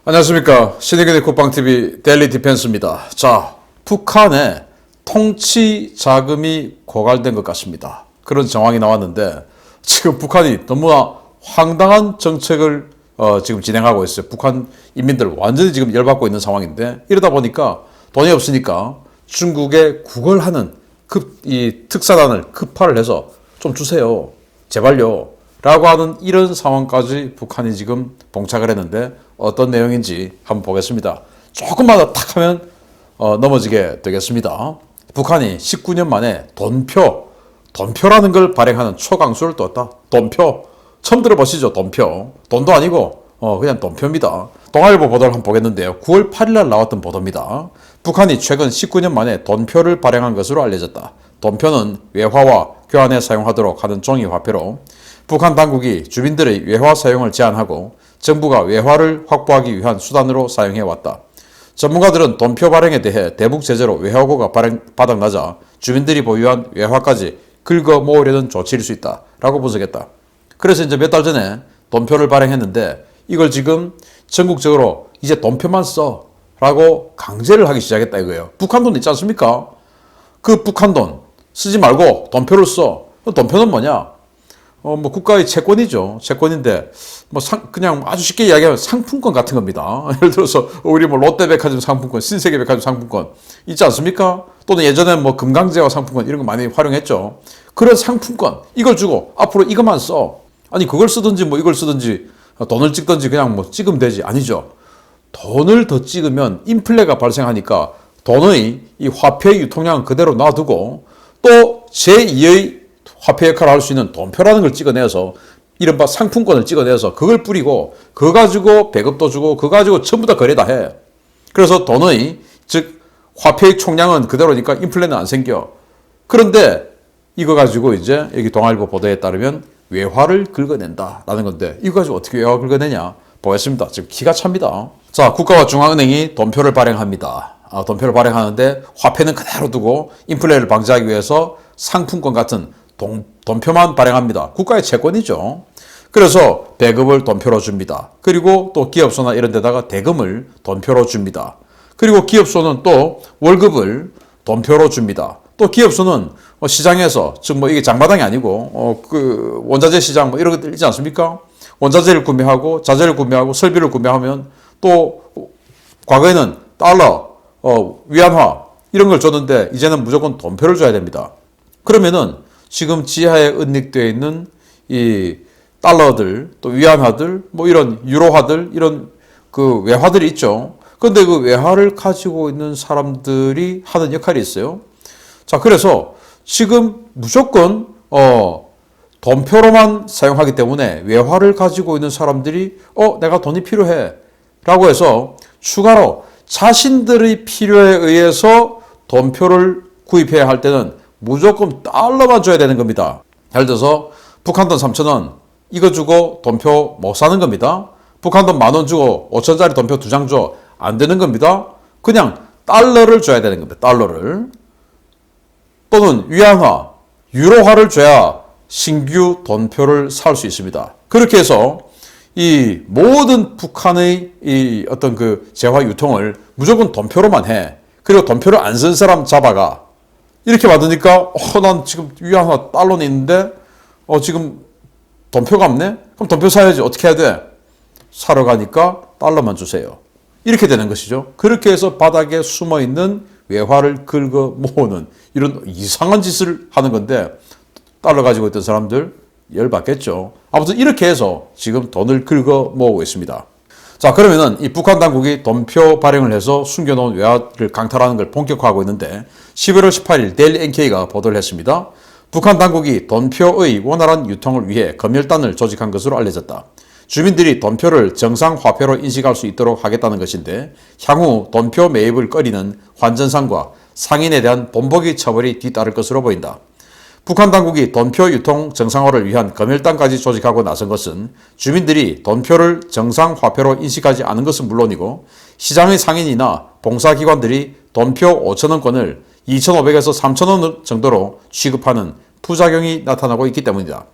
안녕하십니까. 신의균의 국방TV 데일리 디펜스입니다. 자, 북한의 통치 자금이 고갈된 것 같습니다. 그런 정황이 나왔는데 지금 북한이 너무나 황당한 정책을 지금 진행하고 있어요. 북한 인민들 완전히 지금 열받고 있는 상황인데 이러다 보니까 돈이 없으니까 중국에 구걸하는 이 특사단을 급파를 해서 좀 주세요. 제발요. 라고 하는 이런 상황까지 북한이 지금 봉착을 했는데 어떤 내용인지 한번 보겠습니다. 조금만 더 탁 하면 넘어지게 되겠습니다. 북한이 19년 만에 돈표라는 걸 발행하는 초강수를 떴다. 돈표. 처음 들어보시죠? 돈표. 돈도 아니고 그냥 돈표입니다. 동아일보 보도를 한번 보겠는데요. 9월 8일 날 나왔던 보도입니다. 북한이 최근 19년 만에 돈표를 발행한 것으로 알려졌다. 돈표는 외화와 교환에 사용하도록 하는 종이 화폐로 북한 당국이 주민들의 외화 사용을 제한하고 정부가 외화를 확보하기 위한 수단으로 사용해왔다. 전문가들은 돈표 발행에 대해 대북 제재로 외화고가 바닥나자 주민들이 보유한 외화까지 긁어 모으려는 조치일 수 있다라고 분석했다. 그래서 이제 몇 달 전에 돈표를 발행했는데 이걸 지금 전국적으로 이제 돈표만 써라고 강제를 하기 시작했다 이거예요. 북한 돈 있지 않습니까? 그 북한 돈 쓰지 말고 돈표를 써. 돈표는 뭐냐? 뭐 국가의 채권이죠. 채권인데 그냥 아주 쉽게 이야기하면 상품권 같은 겁니다. 예를 들어서 우리 뭐 롯데백화점 상품권, 신세계백화점 상품권 있지 않습니까? 또는 예전에 뭐 금강제와 상품권 이런 거 많이 활용했죠. 그런 상품권 이걸 주고 앞으로 이것만 써. 아니 그걸 쓰든지 뭐 이걸 쓰든지 돈을 찍든지 그냥 뭐 찍으면 되지. 아니죠. 돈을 더 찍으면 인플레가 발생하니까 돈의 이 화폐 유통량은 그대로 놔두고 또 제2의 화폐 역할을 할 수 있는 돈표라는 걸 찍어내서 이른바 상품권을 찍어내서 그걸 뿌리고 그거 가지고 배급도 주고 그거 가지고 전부 다 거래 다 해. 그래서 돈의 즉 화폐의 총량은 그대로니까 인플레는 안 생겨. 그런데 이거 가지고 이제 여기 동아일보 보도에 따르면 외화를 긁어낸다라는 건데 이거 가지고 어떻게 외화 긁어내냐 보겠습니다. 지금 기가 찹니다. 자, 국가와 중앙은행이 돈표를 발행합니다. 돈표를 발행하는데 화폐는 그대로 두고 인플레를 방지하기 위해서 상품권 같은 돈표만 발행합니다. 국가의 채권이죠. 그래서 배급을 돈표로 줍니다. 그리고 또 기업소나 이런 데다가 대금을 돈표로 줍니다. 그리고 기업소는 또 월급을 돈표로 줍니다. 또 기업소는 시장에서 즉 뭐 이게 장마당이 아니고 그 원자재 시장 뭐 이런 것들 있지 않습니까? 원자재를 구매하고 자재를 구매하고 설비를 구매하면 또 과거에는 달러, 위안화 이런 걸 줬는데 이제는 무조건 돈표를 줘야 됩니다. 그러면은 지금 지하에 은닉되어 있는 이 달러들, 또 위안화들, 뭐 이런 유로화들, 이런 그 외화들이 있죠. 그런데 그 외화를 가지고 있는 사람들이 하는 역할이 있어요. 자, 그래서 지금 무조건 돈표로만 사용하기 때문에 외화를 가지고 있는 사람들이 내가 돈이 필요해 라고 해서 추가로 자신들의 필요에 의해서 돈표를 구입해야 할 때는 무조건 달러만 줘야 되는 겁니다. 예를 들어서 북한 돈 3,000원 이거 주고 돈표 못 사는 겁니다. 북한 돈 10,000원 주고 5,000원짜리 돈표 2장 줘. 안 되는 겁니다. 그냥 달러를 줘야 되는 겁니다. 달러를. 또는 위안화, 유로화를 줘야 신규 돈표를 살 수 있습니다. 그렇게 해서 이 모든 북한의 이 어떤 그 재화 유통을 무조건 돈표로만 해. 그리고 돈표를 안 쓴 사람 잡아가. 이렇게 받으니까 난 지금 위안화 달러는 있는데 지금 돈표가 없네? 그럼 돈표 사야지. 어떻게 해야 돼? 사러 가니까 달러만 주세요. 이렇게 되는 것이죠. 그렇게 해서 바닥에 숨어있는 외화를 긁어 모으는 이런 이상한 짓을 하는 건데 달러 가지고 있던 사람들 열받겠죠. 아무튼 이렇게 해서 지금 돈을 긁어 모으고 있습니다. 자, 그러면은 이 북한 당국이 돈표 발행을 해서 숨겨놓은 외화를 강탈하는 걸 본격화하고 있는데 11월 18일 데일리 NK가 보도를 했습니다. 북한 당국이 돈표의 원활한 유통을 위해 검열단을 조직한 것으로 알려졌다. 주민들이 돈표를 정상 화폐로 인식할 수 있도록 하겠다는 것인데 향후 돈표 매입을 꺼리는 환전상과 상인에 대한 본보기 처벌이 뒤따를 것으로 보인다. 북한 당국이 돈표 유통 정상화를 위한 검열단까지 조직하고 나선 것은 주민들이 돈표를 정상 화폐로 인식하지 않은 것은 물론이고 시장의 상인이나 봉사기관들이 돈표 5,000원권을 2,500에서 3,000원 정도로 취급하는 부작용이 나타나고 있기 때문이다.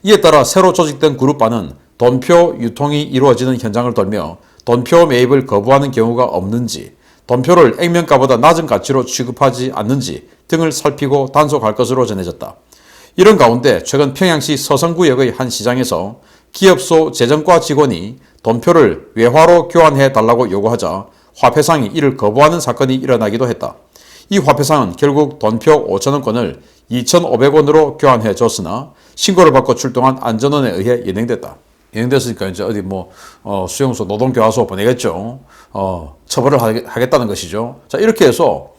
이에 따라 새로 조직된 그룹반은 돈표 유통이 이루어지는 현장을 돌며 돈표 매입을 거부하는 경우가 없는지, 돈표를 액면가보다 낮은 가치로 취급하지 않는지 등을 살피고 단속할 것으로 전해졌다. 이런 가운데 최근 평양시 서성구역의 한 시장에서 기업소 재정과 직원이 돈표를 외화로 교환해 달라고 요구하자 화폐상이 이를 거부하는 사건이 일어나기도 했다. 이 화폐상은 결국 돈표 5,000원권을 2,500원으로 교환해 줬으나 신고를 받고 출동한 안전원에 의해 연행됐다. 연행됐으니까 이제 어디 수용소 노동교화소 보내겠죠. 처벌을 하겠다는 것이죠. 자, 이렇게 해서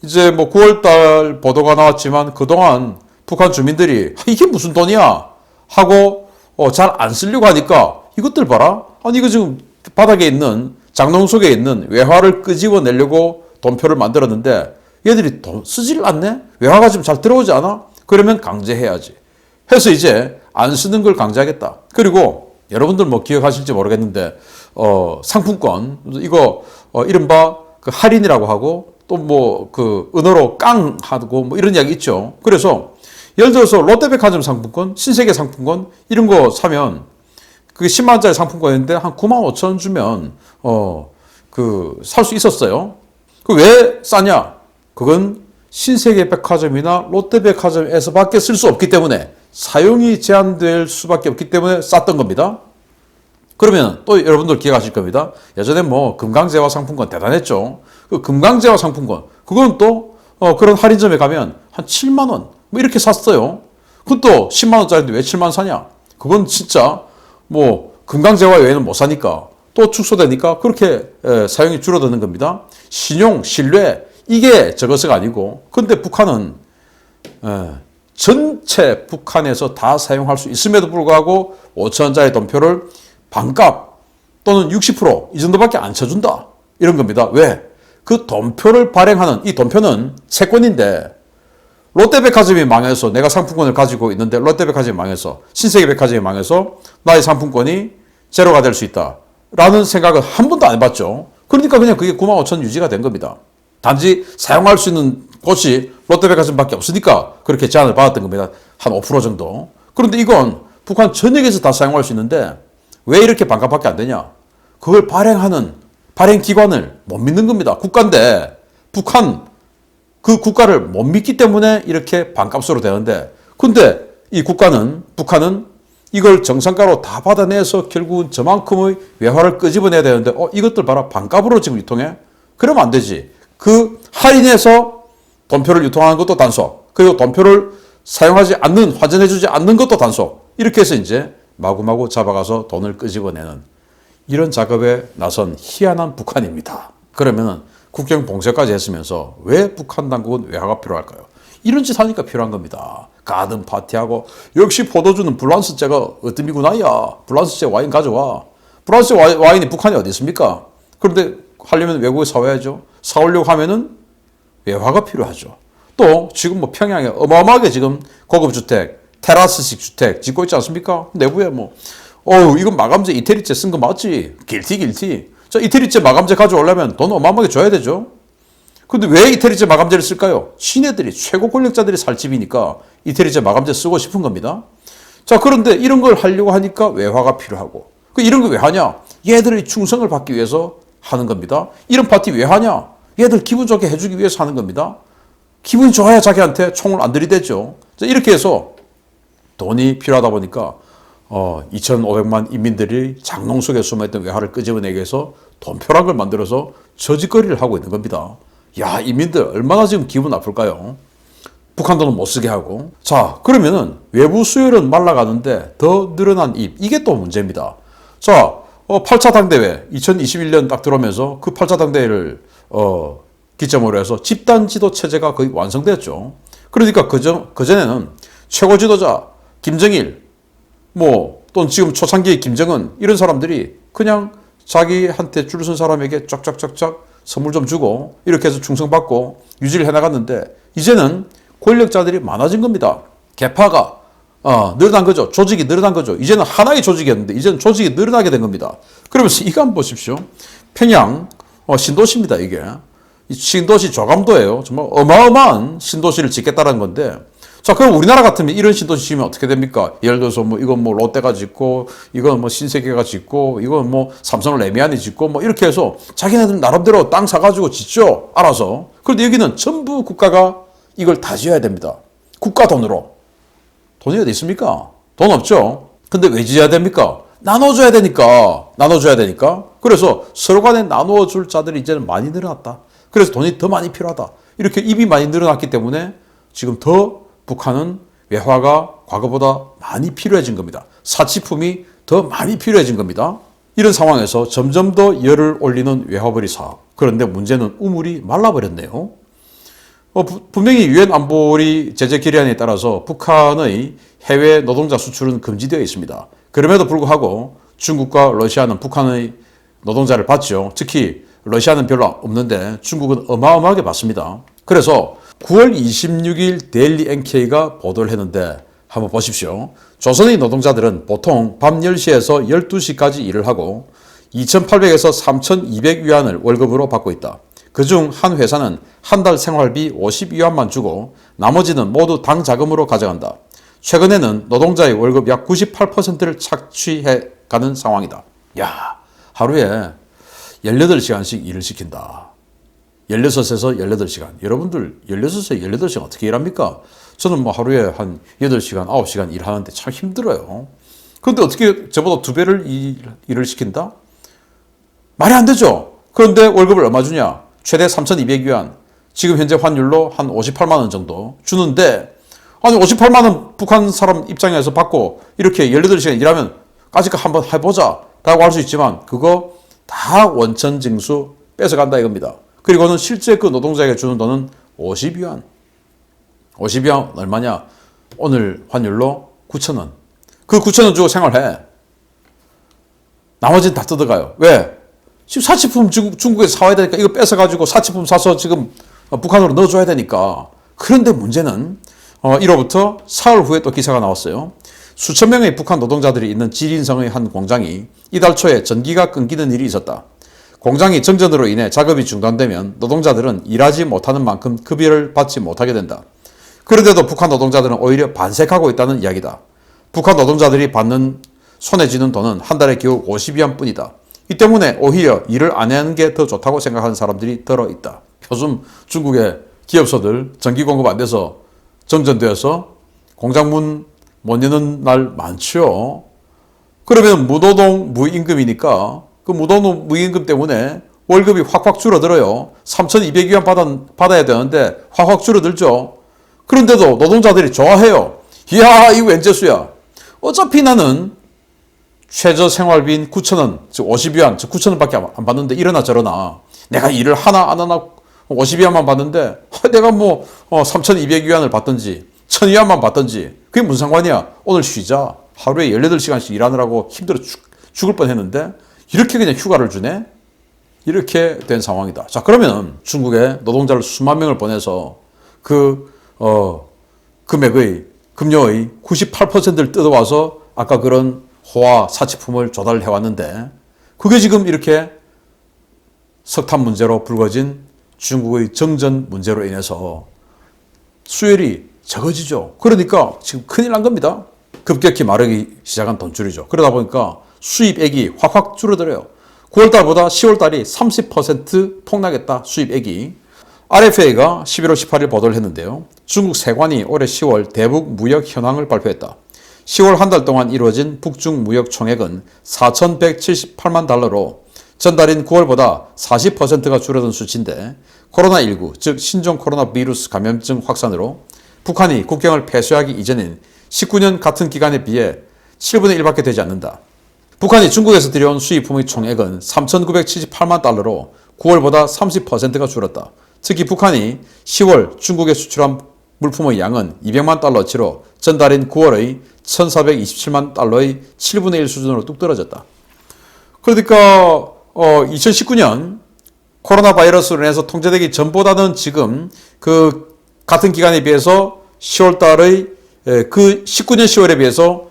이제 9월달 보도가 나왔지만 그동안 북한 주민들이 이게 무슨 돈이야 하고 잘 안 쓰려고 하니까 이것들 봐라. 아니 이거 지금 바닥에 있는 장롱 속에 있는 외화를 끄집어내려고 돈표를 만들었는데 얘들이 돈 쓰지를 않네? 외화가 지금 잘 들어오지 않아? 그러면 강제해야지. 해서 이제 안 쓰는 걸 강제하겠다. 그리고 여러분들 기억하실지 모르겠는데 상품권 이거 이른바 그 할인이라고 하고 또 그 은어로 깡 하고 이런 이야기 있죠. 그래서 예를 들어서 롯데백화점 상품권, 신세계 상품권 이런 거 사면 그게 10만 원짜리 상품권인데 한 9만 5천 원 주면 살 수 있었어요. 그 왜 싸냐? 그건 신세계 백화점이나 롯데백화점에서밖에 쓸 수 없기 때문에 사용이 제한될 수밖에 없기 때문에 쌌던 겁니다. 그러면 또 여러분들 기억하실 겁니다. 예전에 금강제화 상품권 대단했죠. 그 금강제화 상품권 그건 또 그런 할인점에 가면 한 7만 원 이렇게 샀어요. 그것도 10만 원짜리인데 왜 7만 원 사냐? 그건 진짜 금강제화 외에는 못 사니까 또 축소되니까 그렇게 사용이 줄어드는 겁니다. 신용, 신뢰 이게 저것이 아니고 근데 북한은 전체 북한에서 다 사용할 수 있음에도 불구하고 5,000원짜리 돈표를 반값 또는 60% 이 정도밖에 안 쳐준다. 이런 겁니다. 왜? 그 돈표를 발행하는 이 돈표는 채권인데 롯데백화점이 망해서 내가 상품권을 가지고 있는데 롯데백화점이 망해서 신세계백화점이 망해서 나의 상품권이 제로가 될 수 있다. 라는 생각은 한 번도 안 해봤죠. 그러니까 그냥 그게 9만 5천 유지가 된 겁니다. 단지 사용할 수 있는 곳이 롯데백화점밖에 없으니까 그렇게 제한을 받았던 겁니다. 한 5% 정도. 그런데 이건 북한 전역에서 다 사용할 수 있는데 왜 이렇게 반값밖에 안 되냐? 그걸 발행하는 발행기관을 못 믿는 겁니다. 국가인데 북한 그 국가를 못 믿기 때문에 이렇게 반값으로 되는데 근데 이 북한은 이걸 정상가로 다 받아내서 결국은 저만큼의 외화를 끄집어내야 되는데 이것들 봐라 반값으로 지금 유통해? 그러면 안 되지. 그 할인해서 돈표를 유통하는 것도 단속 그리고 돈표를 사용하지 않는 환전해주지 않는 것도 단속 이렇게 해서 이제 마구마구 잡아가서 돈을 끄집어내는 이런 작업에 나선 희한한 북한입니다. 그러면 국경 봉쇄까지 했으면서 왜 북한 당국은 외화가 필요할까요? 이런 짓 하니까 필요한 겁니다. 가든 파티하고 역시 포도주는 블란스제가 어뜸이구나야. 블란스제 와인 가져와. 블란스제 와인이 북한에 어디 있습니까? 그런데 하려면 외국에 사와야죠. 사오려고 하면은 외화가 필요하죠. 또 지금 평양에 어마어마하게 지금 고급 주택, 테라스식 주택 짓고 있지 않습니까? 내부에 이건 마감재 이태리째 쓴 거 맞지? 길티. 자, 이태리째 마감재 가져오려면 돈 어마어마하게 줘야 되죠. 근데 왜 이태리째 마감재를 쓸까요? 시내들이 최고 권력자들이 살 집이니까 이태리째 마감재 쓰고 싶은 겁니다. 자, 그런데 이런 걸 하려고 하니까 외화가 필요하고. 이런 거 왜 하냐? 얘들의 충성을 받기 위해서 하는 겁니다. 이런 파티 왜 하냐? 얘들 기분 좋게 해주기 위해서 하는 겁니다. 기분이 좋아야 자기한테 총을 안 들이대죠. 자, 이렇게 해서 돈이 필요하다 보니까 2,500만 인민들이 장롱 속에 숨어있던 외화를 끄집어내기 위해서 돈표란 걸 만들어서 저짓거리를 하고 있는 겁니다. 야, 인민들 얼마나 지금 기분 나쁠까요? 북한 돈은 못 쓰게 하고. 자, 그러면은 외부 수요는 말라가는데 더 늘어난 이게 또 문제입니다. 자, 8차 당대회 2021년 딱 들어오면서 그 8차 당대회를 기점으로 해서 집단 지도 체제가 거의 완성됐죠. 그러니까 그전에는 최고 지도자 김정일 또는 지금 초창기 김정은 이런 사람들이 그냥 자기한테 줄 선 사람에게 쫙쫙쫙쫙 선물 좀 주고 이렇게 해서 충성받고 유지를 해나갔는데 이제는 권력자들이 많아진 겁니다. 계파가 늘어난 거죠. 조직이 늘어난 거죠. 이제는 하나의 조직이었는데 이제는 조직이 늘어나게 된 겁니다. 그러면서 이거 한번 보십시오. 평양 신도시입니다. 이게 이 신도시 조감도예요. 정말 어마어마한 신도시를 짓겠다는 건데 자, 그럼 우리나라 같으면 이런 신도시 지으면 어떻게 됩니까? 예를 들어서 뭐 이건 뭐 롯데가 짓고, 이건 뭐 신세계가 짓고, 이건 뭐 삼성 레미안이 짓고, 뭐 이렇게 해서 자기네들 나름대로 땅 사가지고 짓죠. 알아서. 그런데 여기는 전부 국가가 이걸 다 지어야 됩니다. 국가 돈으로. 돈이 어디 있습니까? 돈 없죠. 근데 왜 지어야 됩니까? 나눠줘야 되니까. 나눠줘야 되니까. 그래서 서로 간에 나누어줄 자들이 이제는 많이 늘어났다. 그래서 돈이 더 많이 필요하다. 이렇게 입이 많이 늘어났기 때문에 지금 더 북한은 외화가 과거보다 많이 필요해진 겁니다. 사치품이 더 많이 필요해진 겁니다. 이런 상황에서 점점 더 열을 올리는 외화벌이 사업. 그런데 문제는 우물이 말라버렸네요. 분명히 유엔 안보리 제재 결의안에 따라서 북한의 해외 노동자 수출은 금지되어 있습니다. 그럼에도 불구하고 중국과 러시아는 북한의 노동자를 받죠. 특히 러시아는 별로 없는데 중국은 어마어마하게 받습니다. 그래서 9월 26일 데일리 NK가 보도를 했는데 한번 보십시오. 조선의 노동자들은 보통 밤 10시에서 12시까지 일을 하고 2,800에서 3,200위안을 월급으로 받고 있다. 그중 한 회사는 한 달 생활비 50위안만 주고 나머지는 모두 당 자금으로 가져간다. 최근에는 노동자의 월급 약 98%를 착취해 가는 상황이다. 야, 하루에 18시간씩 일을 시킨다. 16에서 18시간. 여러분들 16에서 18시간 어떻게 일합니까? 저는 뭐 하루에 한 8시간, 9시간 일하는데 참 힘들어요. 그런데 어떻게 저보다 2배를 일을 시킨다? 말이 안 되죠. 그런데 월급을 얼마 주냐? 최대 3,200위안. 지금 현재 환율로 한 58만 원 정도 주는데, 아니 58만 원 북한 사람 입장에서 받고 이렇게 18시간 일하면 까짓거 한번 해보자 라고 할 수 있지만 그거 다 원천 징수 뺏어간다 이겁니다. 그리고는 실제 그 노동자에게 주는 돈은 50위안. 50위안 얼마냐? 오늘 환율로 9,000원. 그 9,000원 주고 생활해. 나머지는 다 뜯어가요. 왜? 지금 사치품 중국에서 사와야 되니까 이거 뺏어가지고 사치품 사서 지금 북한으로 넣어줘야 되니까. 그런데 문제는 1호부터 사흘 후에 또 기사가 나왔어요. 수천 명의 북한 노동자들이 있는 지린성의 한 공장이 이달 초에 전기가 끊기는 일이 있었다. 공장이 정전으로 인해 작업이 중단되면 노동자들은 일하지 못하는 만큼 급여를 받지 못하게 된다. 그런데도 북한 노동자들은 오히려 반색하고 있다는 이야기다. 북한 노동자들이 받는 손에 쥐는 돈은 한 달에 겨우 50위안 뿐이다. 이 때문에 오히려 일을 안 하는 게 더 좋다고 생각하는 사람들이 들어있다. 요즘 중국의 기업소들 전기 공급 안 돼서 정전되어서 공장 문 못 여는 날 많죠. 그러면 무노동 무임금이니까 그 무노동 무임금 때문에 월급이 확확 줄어들어요. 3,200위안 받아야 되는데 확확 줄어들죠. 그런데도 노동자들이 좋아해요. 이야, 이거 웬재수야. 어차피 나는 최저 생활비인 9,000원, 즉 50위안, 즉 9,000원밖에 안 받는데 이러나 저러나 내가 일을 하나 안 하나 50위안만 받는데 내가 뭐 3,200위안을 받든지 1,000위안만 받든지 그게 무슨 상관이야. 오늘 쉬자. 하루에 18시간씩 일하느라고 힘들어 죽을 뻔했는데 이렇게 그냥 휴가를 주네? 이렇게 된 상황이다. 자, 그러면 중국에 노동자를 수만 명을 보내서 그 금액의 급료의 98%를 뜯어와서 아까 그런 호화 사치품을 조달해 왔는데 그게 지금 이렇게 석탄 문제로 불거진 중국의 정전 문제로 인해서 수혈이 적어지죠. 그러니까 지금 큰일 난 겁니다. 급격히 마르기 시작한 돈줄이죠. 그러다 보니까 수입액이 확확 줄어들어요. 9월달보다 10월달이 30% 폭락했다. 수입액이. RFA가 11월 18일 보도를 했는데요. 중국 세관이 올해 10월 대북 무역 현황을 발표했다. 10월 한 달 동안 이루어진 북중 무역 총액은 4,178만 달러로 전달인 9월보다 40%가 줄어든 수치인데 코로나19, 즉 신종 코로나 바이러스 감염증 확산으로 북한이 국경을 폐쇄하기 이전인 19년 같은 기간에 비해 7분의 1밖에 되지 않는다. 북한이 중국에서 들여온 수입품의 총액은 3,978만 달러로 9월보다 30%가 줄었다. 특히 북한이 10월 중국에 수출한 물품의 양은 200만 달러치로 전달인 9월의 1,427만 달러의 7분의 1 수준으로 뚝 떨어졌다. 그러니까 2019년 코로나 바이러스로 인해서 통제되기 전보다는 지금 그 같은 기간에 비해서 10월 달의 그 19년 10월에 비해서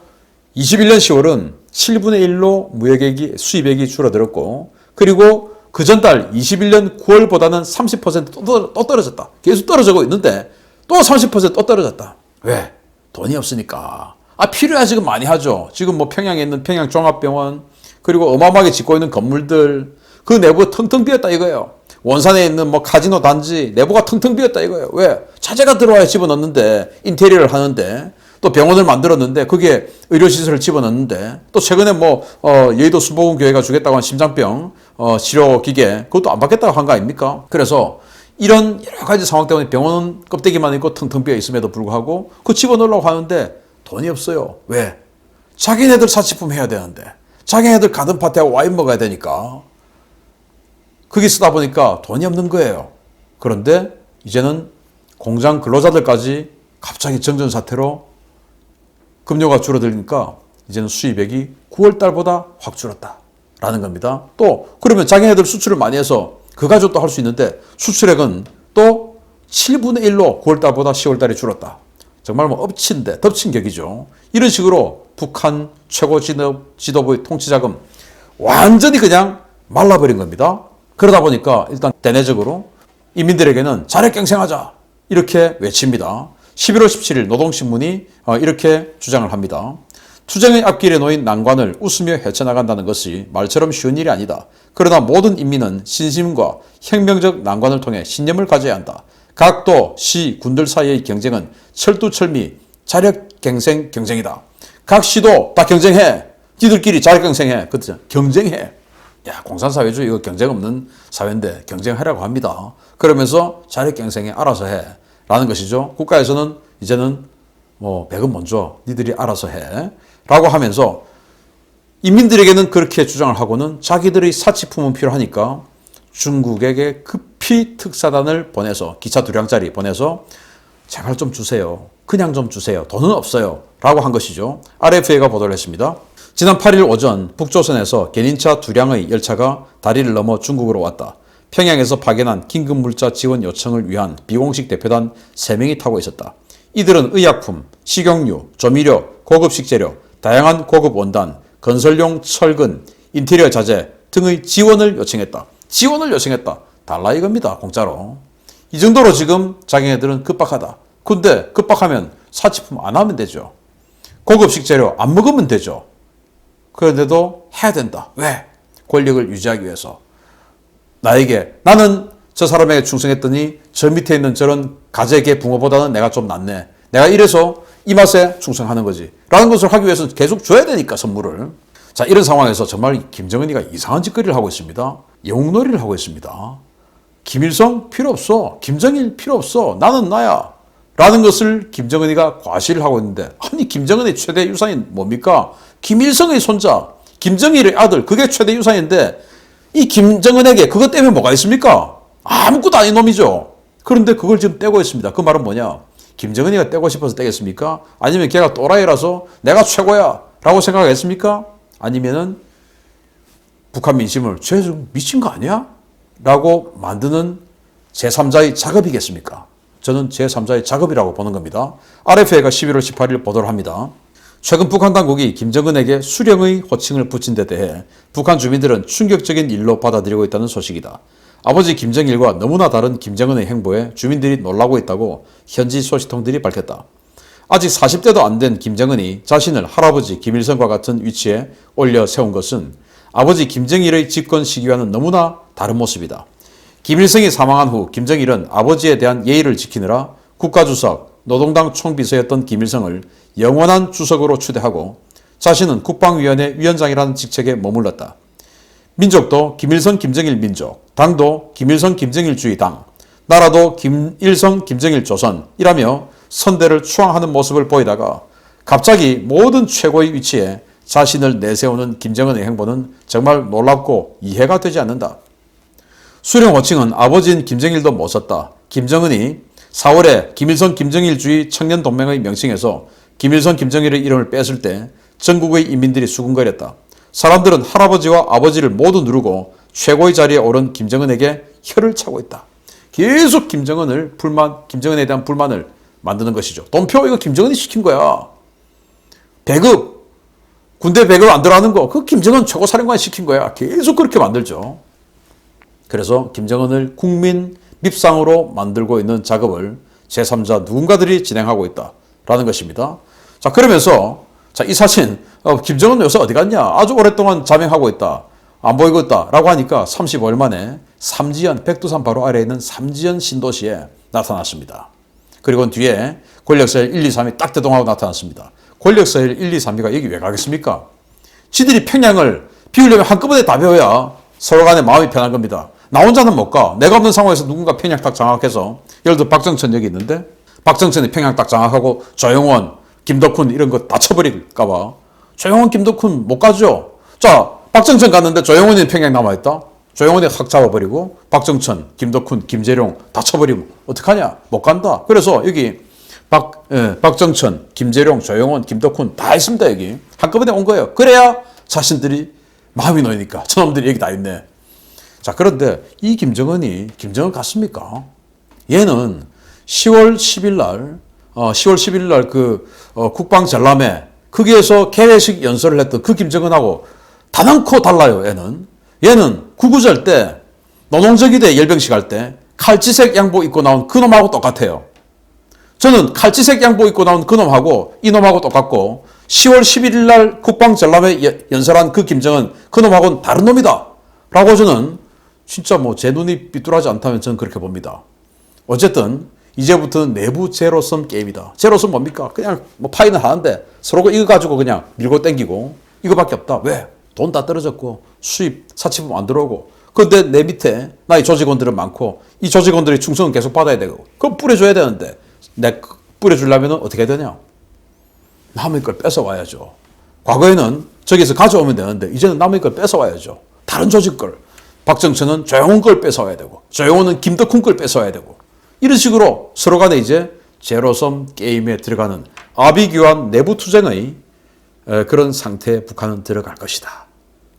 21년 10월은 7분의 1로 무역액이 수입액이 줄어들었고 그리고 그 전달 21년 9월보다는 30% 또 떨어졌다. 계속 떨어지고 있는데 또 30% 또 떨어졌다. 왜? 돈이 없으니까. 필요해야 지금 많이 하죠. 지금 뭐 평양에 있는 평양종합병원, 그리고 어마어마하게 짓고 있는 건물들, 그 내부가 텅텅 비었다 이거예요. 원산에 있는 뭐 카지노 단지 내부가 텅텅 비었다 이거예요. 왜? 자재가 들어와야 집어넣는데, 인테리어를 하는데, 또 병원을 만들었는데, 거기에 의료시설을 집어넣는데, 또 최근에 여의도 순복음교회가 주겠다고 한 심장병, 치료기계, 그것도 안 받겠다고 한 거 아닙니까? 그래서 이런 여러 가지 상황 때문에 병원은 껍데기만 있고 텅텅 비어 있음에도 불구하고, 그거 집어넣으려고 하는데 돈이 없어요. 왜? 자기네들 사치품 해야 되는데, 자기네들 가든 파티하고 와인 먹어야 되니까. 그게 쓰다 보니까 돈이 없는 거예요. 그런데 이제는 공장 근로자들까지 갑자기 정전사태로 급료가 줄어들니까 이제는 수입액이 9월 달보다 확 줄었다 라는 겁니다. 또 그러면 자기네들 수출을 많이 해서 그 가지고 또 할 수 있는데 수출액은 또 7분의 1로 9월 달보다 10월 달에 줄었다. 정말 덮친 격이죠. 이런 식으로 북한 최고 지도부의 통치자금 완전히 그냥 말라버린 겁니다. 그러다 보니까 일단 대내적으로 인민들에게는 자력갱생하자 이렇게 외칩니다. 11월 17일 노동신문이 이렇게 주장을 합니다. 투쟁의 앞길에 놓인 난관을 웃으며 헤쳐나간다는 것이 말처럼 쉬운 일이 아니다. 그러나 모든 인민은 신심과 혁명적 난관을 통해 신념을 가져야 한다. 각도, 시, 군들 사이의 경쟁은 철두철미 자력갱생 경쟁이다. 각 시도 다 경쟁해. 니들끼리 자력갱생해. 그렇죠? 경쟁해. 야, 공산사회주의 이거 경쟁 없는 사회인데 경쟁하라고 합니다. 그러면서 자력갱생에 알아서 해. 라는 것이죠. 국가에서는 이제는 배급 먼저 니들이 알아서 해. 라고 하면서 인민들에게는 그렇게 주장을 하고는 자기들의 사치품은 필요하니까 중국에게 급히 특사단을 보내서 기차 2량짜리 보내서 제발 좀 주세요. 그냥 좀 주세요. 돈은 없어요. 라고 한 것이죠. RFA가 보도를 했습니다. 지난 8일 오전 북조선에서 견인차 2량의 열차가 다리를 넘어 중국으로 왔다. 평양에서 파견한 긴급물자 지원 요청을 위한 비공식 대표단 3명이 타고 있었다. 이들은 의약품, 식용유, 조미료, 고급 식재료, 다양한 고급 원단, 건설용 철근, 인테리어 자재 등의 지원을 요청했다. 지원을 요청했다. 달라 이겁니다. 공짜로. 이 정도로 지금 자기네들은 급박하다. 근데 급박하면 사치품 안 하면 되죠. 고급 식재료 안 먹으면 되죠. 그런데도 해야 된다. 왜? 권력을 유지하기 위해서. 나는 저 사람에게 충성했더니 저 밑에 있는 저런 가재개 붕어보다는 내가 좀 낫네. 내가 이래서 이 맛에 충성하는 거지. 라는 것을 하기 위해서 계속 줘야 되니까 선물을. 자, 이런 상황에서 정말 김정은이가 이상한 짓거리를 하고 있습니다. 영웅놀이를 하고 있습니다. 김일성 필요 없어. 김정일 필요 없어. 나는 나야. 라는 것을 김정은이가 과시를 하고 있는데, 아니 김정은의 최대 유산이 뭡니까? 김일성의 손자, 김정일의 아들, 그게 최대 유산인데 이 김정은에게 그것 때문에 뭐가 있습니까? 아무것도 아닌 놈이죠. 그런데 그걸 지금 떼고 있습니다. 그 말은 뭐냐? 김정은이가 떼고 싶어서 떼겠습니까? 아니면 걔가 또라이라서 내가 최고야 라고 생각했습니까? 아니면은 북한 민심을 쟤 좀 미친 거 아니야? 라고 만드는 제3자의 작업이겠습니까? 저는 제3자의 작업이라고 보는 겁니다. RFA가 11월 18일 보도를 합니다. 최근 북한 당국이 김정은에게 수령의 호칭을 붙인 데 대해 북한 주민들은 충격적인 일로 받아들이고 있다는 소식이다. 아버지 김정일과 너무나 다른 김정은의 행보에 주민들이 놀라고 있다고 현지 소식통들이 밝혔다. 아직 40대도 안 된 김정은이 자신을 할아버지 김일성과 같은 위치에 올려 세운 것은 아버지 김정일의 집권 시기와는 너무나 다른 모습이다. 김일성이 사망한 후 김정일은 아버지에 대한 예의를 지키느라 국가주석, 노동당 총비서였던 김일성을 영원한 주석으로 추대하고 자신은 국방위원회 위원장이라는 직책에 머물렀다. 민족도 김일성 김정일 민족, 당도 김일성 김정일주의 당, 나라도 김일성 김정일 조선이라며 선대를 추앙하는 모습을 보이다가 갑자기 모든 최고의 위치에 자신을 내세우는 김정은의 행보는 정말 놀랍고 이해가 되지 않는다. 수령 호칭은 아버지인 김정일도 못 썼다. 김정은이 4월에 김일성 김정일주의 청년동맹의 명칭에서 김일성 김정일의 이름을 뺐을 때 전국의 인민들이 수군거렸다. 사람들은 할아버지와 아버지를 모두 누르고 최고의 자리에 오른 김정은에게 혀를 차고 있다. 계속 김정은에 대한 불만을 만드는 것이죠. 돈표 이거 김정은이 시킨 거야. 배급, 군대 배급 안 들어가는 거 그거 김정은 최고사령관이 시킨 거야. 계속 그렇게 만들죠. 그래서 김정은을 국민 밉상으로 만들고 있는 작업을 제3자 누군가들이 진행하고 있다. 라는 것입니다. 자, 그러면서 자, 이 사진 김정은 요새 어디 갔냐? 아주 오랫동안 자명하고 있다. 안 보이고 있다. 라고 하니까 35일 만에 삼지연, 백두산 바로 아래에 있는 삼지연 신도시에 나타났습니다. 그리고 뒤에 권력서열 1, 2, 3이 딱 대동하고 나타났습니다. 권력서열 1, 2, 3위가 여기 왜 가겠습니까? 지들이 평양을 비우려면 한꺼번에 다 비워야 서로 간에 마음이 편한 겁니다. 나 혼자는 못 가. 내가 없는 상황에서 누군가 평양 딱 장악해서, 예를 들어 박정천 여기 있는데 박정천이 평양 딱 장악하고 조영원, 김덕훈 이런 거 다 쳐버릴까 봐. 조영원, 김덕훈 못 가죠. 자, 박정천 갔는데 조영원이 평양 남아있다. 조영원이 확 잡아버리고 박정천, 김덕훈, 김재룡 다 쳐버리면 어떡하냐? 못 간다. 그래서 여기 박정천, 김재룡, 조영원, 김덕훈 다 있습니다. 여기 한꺼번에 온 거예요. 그래야 자신들이 마음이 놓이니까 저놈들이 여기 다 있네. 자, 그런데 이 김정은 같습니까? 얘는 10월 10일 날 국방 전람회 거기에서 개회식 연설을 했던 그 김정은하고 단언코 달라요. 얘는 구구절 때 노동저기대 열병식 할 때 칼지색 양복 입고 나온 그놈하고 똑같아요. 저는 칼지색 양복 입고 나온 그놈하고 이놈하고 똑같고 10월 11일 날 국방 전람회 연설한 그 김정은 그놈하고는 다른 놈이다 라고 저는 진짜 제 눈이 삐뚤하지 않다면 저는 그렇게 봅니다. 어쨌든 이제부터는 내부 제로섬 게임이다. 제로섬 뭡니까? 그냥 파이는 하는데 서로 이거 가지고 그냥 밀고 땡기고 이거밖에 없다. 왜? 돈 다 떨어졌고 수입, 사치품 안 들어오고. 그런데 내 밑에 나의 조직원들은 많고 이 조직원들이 충성은 계속 받아야 되고 그거 뿌려줘야 되는데 내 뿌려주려면 어떻게 해야 되냐? 남의 걸 뺏어와야죠. 과거에는 저기서 가져오면 되는데 이제는 남의 걸 뺏어와야죠. 다른 조직 걸. 박정천은 조영훈 걸 뺏어와야 되고 조영훈은 김덕훈 걸 뺏어와야 되고 이런 식으로 서로 간에 이제 제로섬 게임에 들어가는 아비규환 내부 투쟁의 그런 상태에 북한은 들어갈 것이다.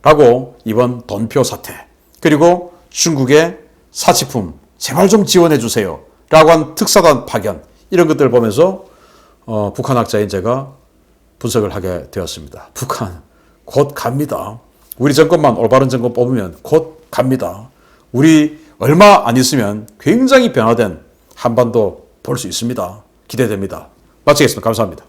라고 이번 돈표 사태 그리고 중국의 사치품 제발 좀 지원해 주세요. 라고 한 특사단 파견 이런 것들을 보면서 북한학자인 제가 분석을 하게 되었습니다. 북한 곧 갑니다. 우리 정권만 올바른 정권 뽑으면 곧 갑니다. 우리 얼마 안 있으면 굉장히 변화된 한반도 볼 수 있습니다. 기대됩니다. 마치겠습니다. 감사합니다.